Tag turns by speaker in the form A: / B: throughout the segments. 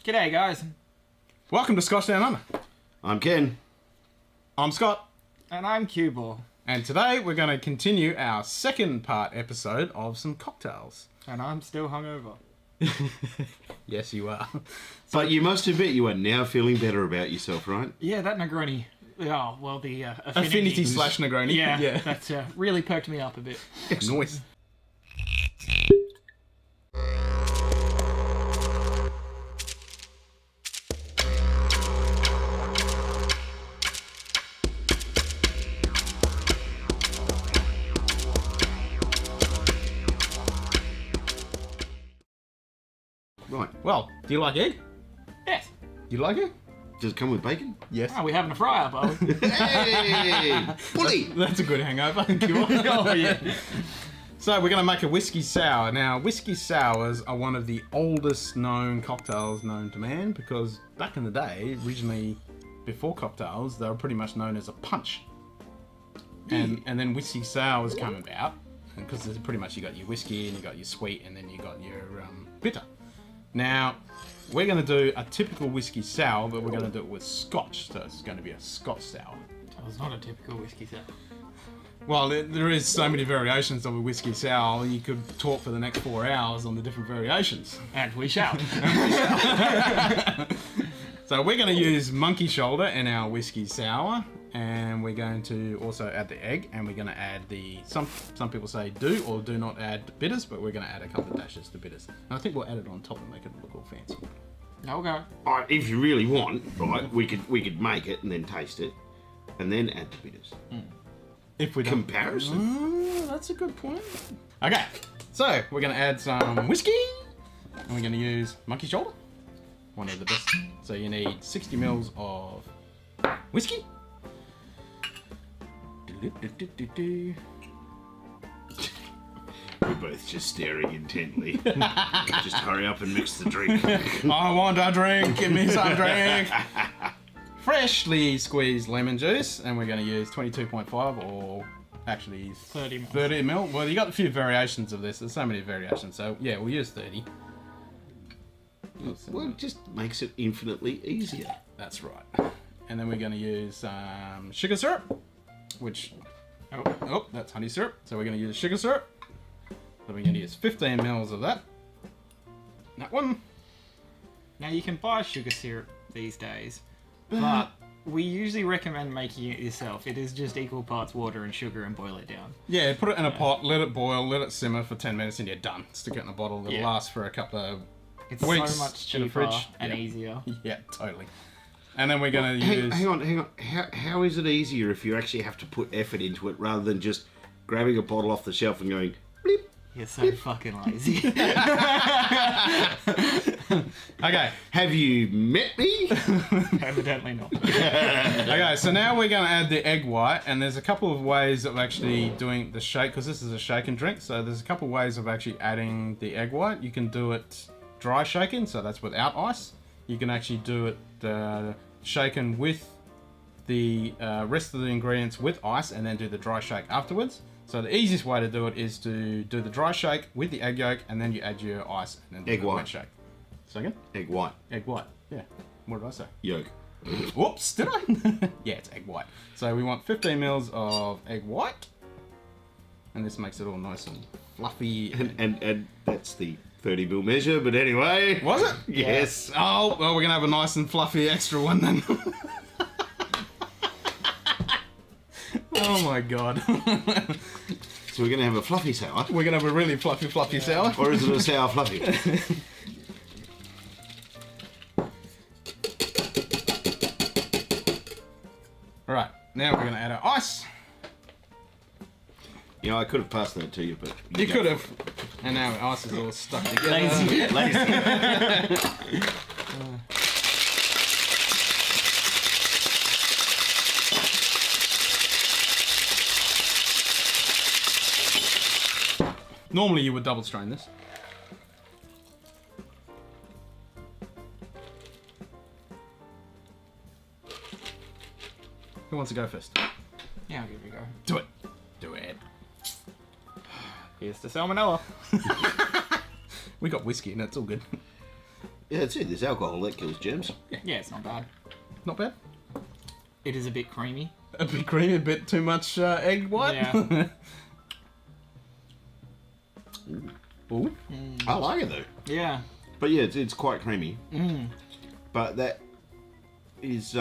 A: G'day, guys.
B: Welcome to Scotch Down Under.
C: I'm Ken.
B: I'm Scott.
A: And I'm Q-Ball.
B: And today we're going to continue our second part episode of some cocktails.
A: And I'm still hungover.
B: Yes, you are.
C: But you must admit you are now feeling better about yourself, right?
A: Yeah, that Negroni. Oh, well, the
B: Affinity / Negroni.
A: Yeah, that really perked me up a bit.
B: Noise.
C: Right.
B: Well, do you like egg?
A: Yes.
B: You like it?
C: Does it come with bacon?
B: Yes.
A: Oh, we're having a fry-up, are we?
C: Hey! Bully!
B: That's a good hangover.
A: Oh, yeah.
B: So we're going to make a whiskey sour. Now, whiskey sours are one of the oldest known cocktails known to man because back in the day, originally before cocktails, they were pretty much known as a punch. And then whiskey sours come about because there's pretty much you got your whiskey and you got your sweet and then you got your bitter. Now, we're going to do a typical whiskey sour, but we're going to do it with scotch. So it's going to be a scotch sour.
A: That was not a typical whiskey sour.
B: Well, there is so many variations of a whiskey sour. You could talk for the next 4 hours on the different variations.
A: And we shall.
B: So we're going to use monkey shoulder in our whiskey sour, and we're going to also add the egg, and we're going to add the some people say do or do not add bitters, but we're going to add a couple of dashes to bitters. And I think we'll add it on top and make it look all fancy.
A: Okay.
C: Alright, if you really want, right, we could make it and then taste it, and then add the bitters.
B: If we don't...
C: Comparison.
B: That's a good point. Okay, so we're going to add some whiskey, and we're going to use monkey shoulder. One of the best. So you need 60 mils of whiskey.
C: We're both just staring intently. Just hurry up and mix the drink.
B: I want a drink. Give me some drink. Freshly squeezed lemon juice, and we're going to use 22.5 or actually
A: 30 mil.
B: 30 mil. Well, you got a few variations of this. There's so many variations. So yeah, we'll use 30.
C: Well, it just makes it infinitely easier.
B: That's right. And then we're going to use sugar syrup, which oh, that's honey syrup. So we're going to use sugar syrup. So we're going to use 15 mils of that. That one.
A: Now, you can buy sugar syrup these days, but we usually recommend making it yourself. It is just equal parts water and sugar and boil it down.
B: Yeah, put it in a pot, let it boil, let it simmer for 10 minutes, and you're done. Stick it in a bottle. It'll last for a couple of
A: It's
B: weeks
A: so much
B: in the
A: cheaper
B: fridge.
A: and easier.
B: Yeah, totally. And then we're going to use...
C: Hang on. How is it easier if you actually have to put effort into it rather than just grabbing a bottle off the shelf and going, bleep?
A: You're so fucking lazy.
B: Okay.
C: Have you met me?
A: Evidently not.
B: Okay, so now we're going to add the egg white, and there's a couple of ways of actually doing the shake, because this is a shake and drink, so there's a couple of ways of actually adding the egg white. You can do it dry shaken, so that's without ice. You can actually do it shaken with the rest of the ingredients with ice, and then do the dry shake afterwards. So the easiest way to do it is to do the dry shake with the egg yolk, and then you add your ice, and then do
C: Egg
B: the
C: white.
B: wet shake. Second?
C: Egg white.
B: Egg white, yeah. What did I say?
C: Yolk.
B: Whoops, did I? Yeah, it's egg white. So we want 15 mils of egg white. And this makes it all nice and fluffy.
C: And that's the 30 ml measure, but anyway.
B: Was it?
C: Yes.
B: Oh, well, we're going to have a nice and fluffy extra one then. Oh my god.
C: So we're going to have a fluffy sour.
B: We're going to have a really fluffy sour.
C: Or is it a sour fluffy?
B: Alright, now we're going to add our ice.
C: You know, I could have passed that to you, but...
B: You could have. And now our ice is all stuck together.
A: Lazy.
B: Normally you would double strain this. Who wants to go first?
A: Yeah, I'll give it a go.
B: Do it. Do it.
A: Here's the salmonella.
B: We got whiskey and it's all good.
C: Yeah, that's it. There's alcohol that kills germs.
A: Yeah, it's not bad.
B: Not bad.
A: It is a bit creamy.
B: A bit creamy, a bit too much egg white.
A: Yeah.
B: Ooh.
C: I like it though.
A: Yeah.
C: But yeah, it's quite creamy. But that is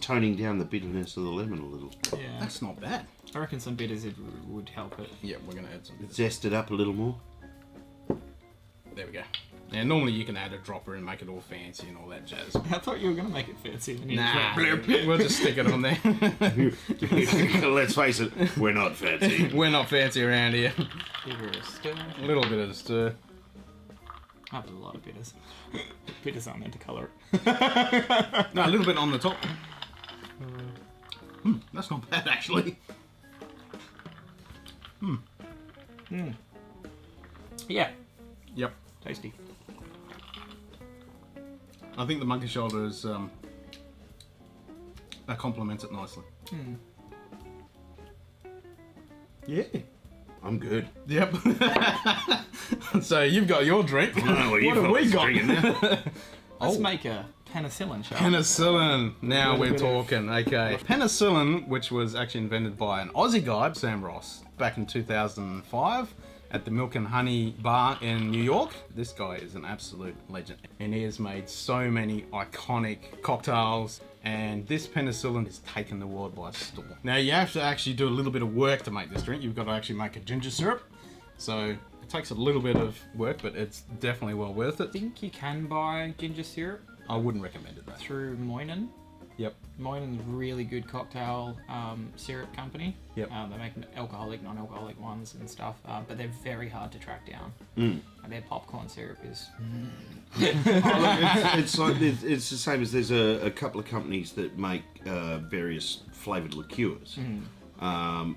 C: toning down the bitterness of the lemon a little.
A: Yeah.
B: That's not bad.
A: I reckon some bitters would help it.
B: Yeah, we're going to add some bits.
C: Zest it up a little more.
B: There we go. Now, normally you can add a dropper and make it all fancy and all that jazz.
A: I thought you were going to make it fancy. And you
B: Nah,
A: just went,
B: we'll just stick it on there.
C: Let's face it, we're not fancy.
B: We're not fancy around here.
A: Give her a stir.
B: A little bit of the stir.
A: I have a lot of bitters. Bitters aren't meant to colour it.
B: No, a little bit on the top. That's not bad, actually.
A: Yeah.
B: Yep.
A: Tasty.
B: I think the monkey shoulder is that complements it nicely. Yeah.
C: I'm good.
B: Yep. So you've got your drink.
C: What
B: have we got?
A: Let's make a penicillin shot.
B: Penicillin. Now we're talking. Okay. Penicillin, which was actually invented by an Aussie guy, Sam Ross, back in 2005 at the Milk and Honey Bar in New York. This guy is an absolute legend. And he has made so many iconic cocktails. And this penicillin has taken the world by storm. Now you have to actually do a little bit of work to make this drink. You've got to actually make a ginger syrup. So it takes a little bit of work, but it's definitely well worth it.
A: I think you can buy ginger syrup
B: I wouldn't recommend it though.
A: through Moynihan.
B: Yep.
A: Moynihan's a really good cocktail syrup company.
B: Yep.
A: They make alcoholic, non-alcoholic ones and stuff, but they're very hard to track down. And their popcorn syrup is...
C: It's like it's the same as there's a couple of companies that make various flavoured liqueurs. I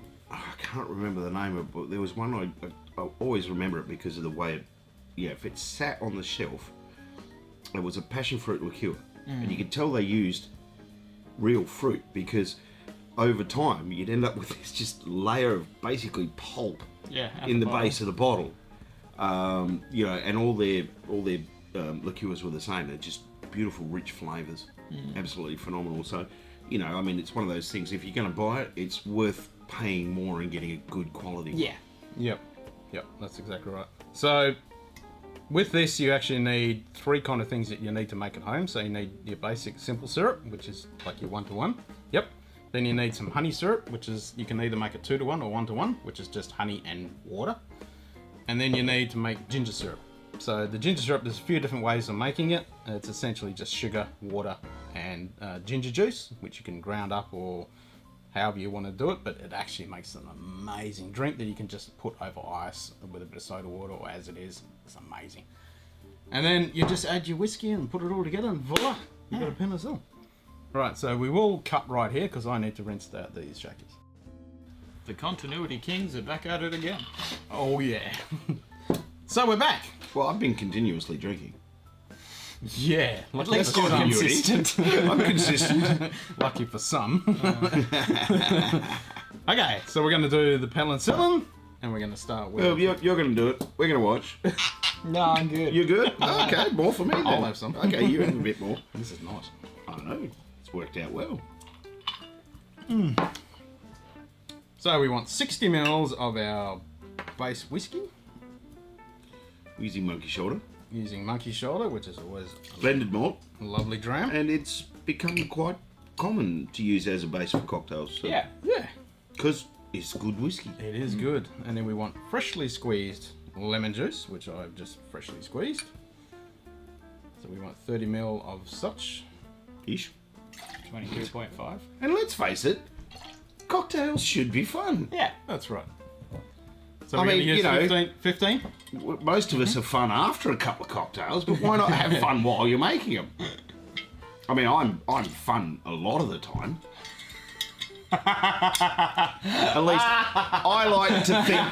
C: can't remember the name of it, but there was one I always remember it because of the way it, if it sat on the shelf, it was a passion fruit liqueur, and you could tell they used real fruit because over time you'd end up with this just layer of basically pulp in the base of the bottle. And all their liqueurs were the same. They're just beautiful, rich flavours, absolutely phenomenal. So, it's one of those things. If you're going to buy it, it's worth paying more and getting a good quality.
A: Yeah.
B: Yep, that's exactly right. So, with this, you actually need three kind of things that you need to make at home. So you need your basic simple syrup, which is like your 1-to-1. Yep. Then you need some honey syrup, which is, you can either make it 2-to-1 or 1-to-1, which is just honey and water. And then you need to make ginger syrup. So the ginger syrup, there's a few different ways of making it. It's essentially just sugar, water, and ginger juice, which you can ground up or however you want to do it, but it actually makes an amazing drink that you can just put over ice with a bit of soda water or as it is. It's amazing. And then you just add your whiskey and put it all together and voila, you've got a penicillin. Right, so we will cut right here because I need to rinse out these shakers.
A: The continuity kings are back at it again.
B: Oh yeah. So we're back.
C: Well, I've been continuously drinking.
B: Yeah.
A: At least
B: you're
A: you're consistent.
C: I'm consistent.
B: Lucky for some. Okay, so we're going to do the penicillin, and we're going to start with...
C: Well, you're going to do it. We're going to watch.
A: No, I'm good.
C: You're good? Okay, more for me then.
B: I'll have some.
C: Okay, you have a bit more.
B: This is nice.
C: I know. It's worked out well.
B: So we want 60 mils of our base whiskey,
C: Using monkey shoulder.
B: using monkey shoulder, which is always
C: Blended malt.
B: a lovely dram.
C: And it's become quite common to use as a base for cocktails. So.
A: Yeah.
B: Yeah,
C: Because it's good whiskey.
B: it is good. And then we want freshly squeezed lemon juice, which I've just freshly squeezed. So we want 30 mil of such.
C: Ish.
A: 22.5.
C: And let's face it, cocktails should be fun.
A: Yeah.
B: That's right. So
C: I
B: we're going
C: mean,
B: to use
C: you know-
B: 15?
C: Most of us are fun after a couple of cocktails, but why not have fun while you're making them? I mean, I'm fun a lot of the time. At least I like to think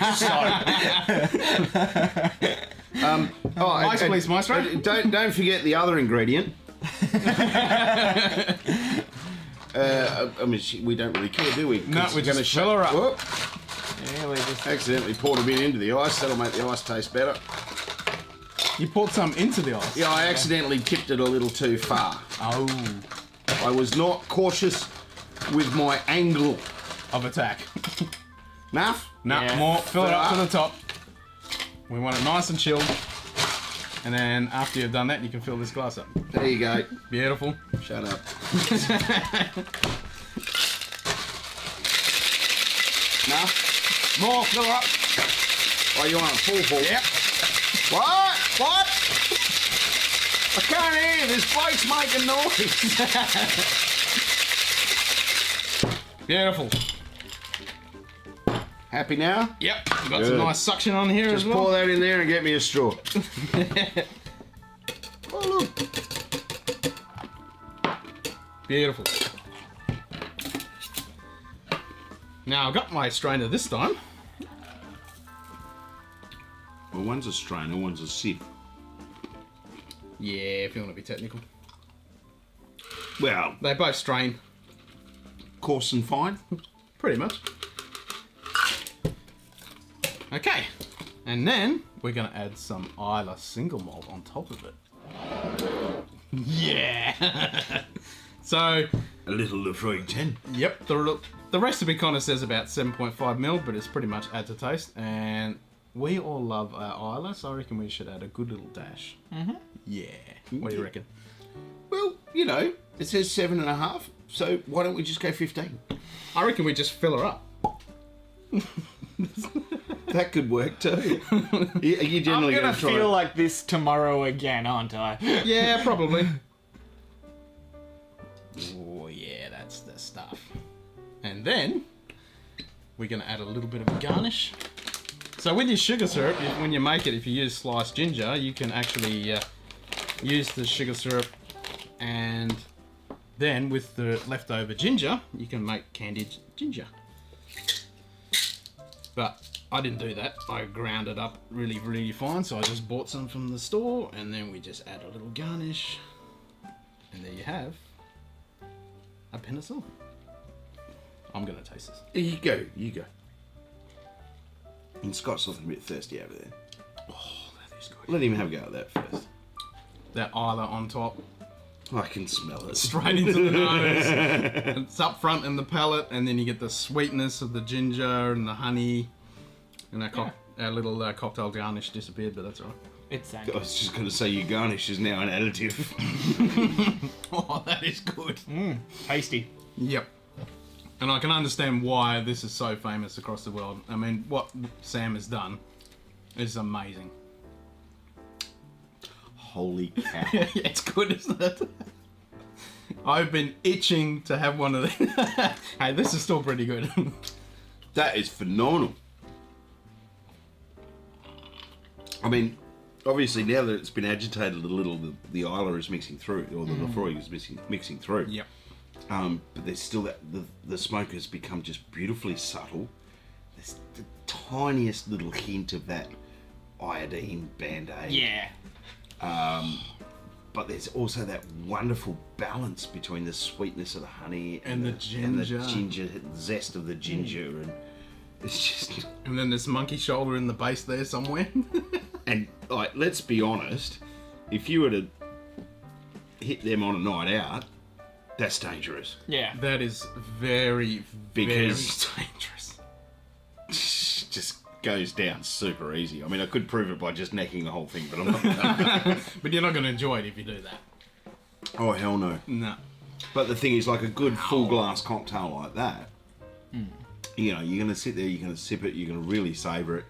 C: so.
B: Ice, please, Maestro.
C: Don't forget the other ingredient. I mean, we don't really care, do we?
B: No,
C: 'Cause
B: we're
C: it's gonna
B: just fill her up.
C: Whoop,
A: Yeah, we just...
C: accidentally poured a bit into the ice. That'll make the ice taste better.
B: You poured some into the ice.
C: Yeah, I accidentally tipped it a little too far.
B: Oh.
C: I was not cautious with my angle.
B: Of attack.
C: Enough?
B: No,
A: Yeah.
B: more. Fill it up to the top. We want it nice and chilled. And then after you've done that, you can fill this glass up.
C: There you go.
B: Beautiful.
C: Shut up. Enough? More, fill up. Oh, you want a full?
B: Yep.
C: What? I can't hear. This bloke's making noise.
B: Beautiful.
C: Happy now?
B: Yep. We've got
C: Good.
B: some nice suction on here
C: Just
B: as well.
C: pour that in there and get me a straw. Oh, look.
B: Beautiful. Now I've got my strainer this time.
C: Well, one's a strainer, one's a sieve.
B: Yeah, if you want to be technical.
C: Well,
B: They both strain,
C: coarse and fine.
B: pretty much. Okay. And then we're going to add some Isla single malt on top of it. Yeah. So,
C: A little Lefroy 10.
B: yep, the recipe kind of says about 7.5 mil, but it's pretty much add to taste. And we all love our Isla, so I reckon we should add a good little dash. Mm-hmm. Yeah. What do you reckon?
C: Well, you know, it says 7.5, so why don't we just go 15?
B: I reckon we just fill her up.
C: That could work too. You
A: I'm
C: generally
A: gonna
C: try
A: feel
C: it.
A: like this tomorrow again, aren't I?
B: Yeah, probably. Oh, yeah, that's the stuff. And then we're going to add a little bit of a garnish. So with your sugar syrup, when you make it, if you use sliced ginger, you can actually use the sugar syrup, and then with the leftover ginger, you can make candied ginger. But I didn't do that. I ground it up really, really fine, so I just bought some from the store, and then we just add a little garnish. And there you have a penicillin. I'm going to taste this.
C: You go. And Scott's looking a bit thirsty over there.
B: Oh, that is good.
C: Let him have a go at that first.
B: That Isla on top,
C: I can smell it.
B: straight into the nose. It's up front in the palate, and then you get the sweetness of the ginger and the honey. And our little cocktail garnish disappeared, but that's all right.
A: It's
C: I was just going to say your garnish is now an additive.
B: Oh, that is good.
A: tasty.
B: Yep. And I can understand why this is so famous across the world. I mean, what Sam has done is amazing.
C: Holy cow.
B: Yeah, it's good, isn't it? I've been itching to have one of these. Hey, this is still pretty good.
C: That is phenomenal. I mean, obviously now that it's been agitated a little, the Isla is mixing through, or the Lefroy is mixing through.
B: Yep.
C: But there's still that the smoke has become just beautifully subtle. There's the tiniest little hint of that iodine band-aid.
A: Yeah.
C: But there's also that wonderful balance between the sweetness of the honey
B: And the ginger.
C: the zest of the ginger, and it's just.
B: And then this monkey shoulder in the base there somewhere.
C: And like, let's be honest, if you were to hit them on a night out, that's dangerous.
A: Yeah.
B: That is very,
C: Because-
B: very dangerous.
C: Just goes down super easy. I mean, I could prove it by just necking the whole thing, but I'm not gonna.
B: But you're not going to enjoy it if you do that.
C: Oh, hell no.
B: No.
C: But the thing is, like a good full glass cocktail like that, you know, you're going to sit there, you're going to sip it, you're going to really savour it.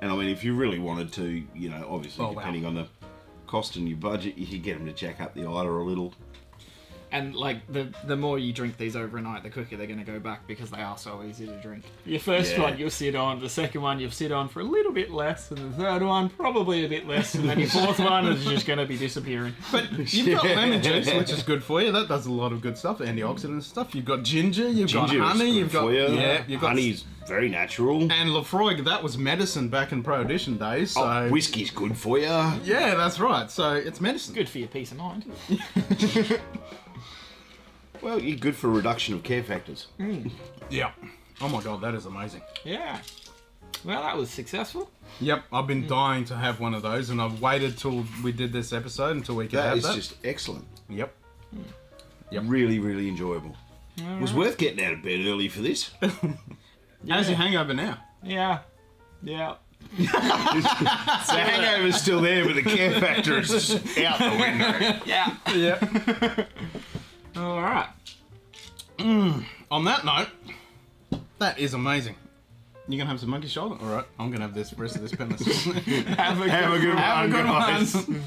C: And I mean, if you really wanted to, you know, obviously, depending on the cost and your budget, you could get them to jack up the Isla a little.
A: And like the more you drink these overnight, the quicker they're going to go back because they are so easy to drink. Your first one you'll sit on, the second one you'll sit on for a little bit less, and the third one probably a bit less, and then your fourth one is just going to be disappearing.
B: But you've got lemon juice, which is good for you. That does a lot of good stuff, antioxidant stuff. You've got ginger, you've got
C: Ginger is
B: honey,
C: good
B: you've got
C: for you.
B: you've got
C: Honey's very natural.
B: and Lefroy. That was medicine back in Prohibition days. So
C: Oh, whiskey's good for you.
B: yeah, that's right. So it's medicine.
A: Good for your peace of mind.
C: Well, you're good for reduction of care factors.
B: Yeah. Oh my god, that is amazing.
A: Yeah. Well, that was successful.
B: Yep, I've been dying to have one of those, and I've waited till we did this episode until we could
C: That
B: have
C: is
B: that.
C: just excellent.
B: Yep.
C: Really, really enjoyable. It was worth getting out of bed early for this.
B: How's your hangover now?
A: Yeah. Yeah.
C: The hangover's still there, but the care factor is just out the window.
A: Yeah.
B: Yeah.
A: All right.
B: On that note, that is amazing. You gonna have some monkey shoulder? All right, I'm gonna have this rest of this penis.
A: Have a good
C: Have a good one,
B: Have a good
C: guys.
B: one.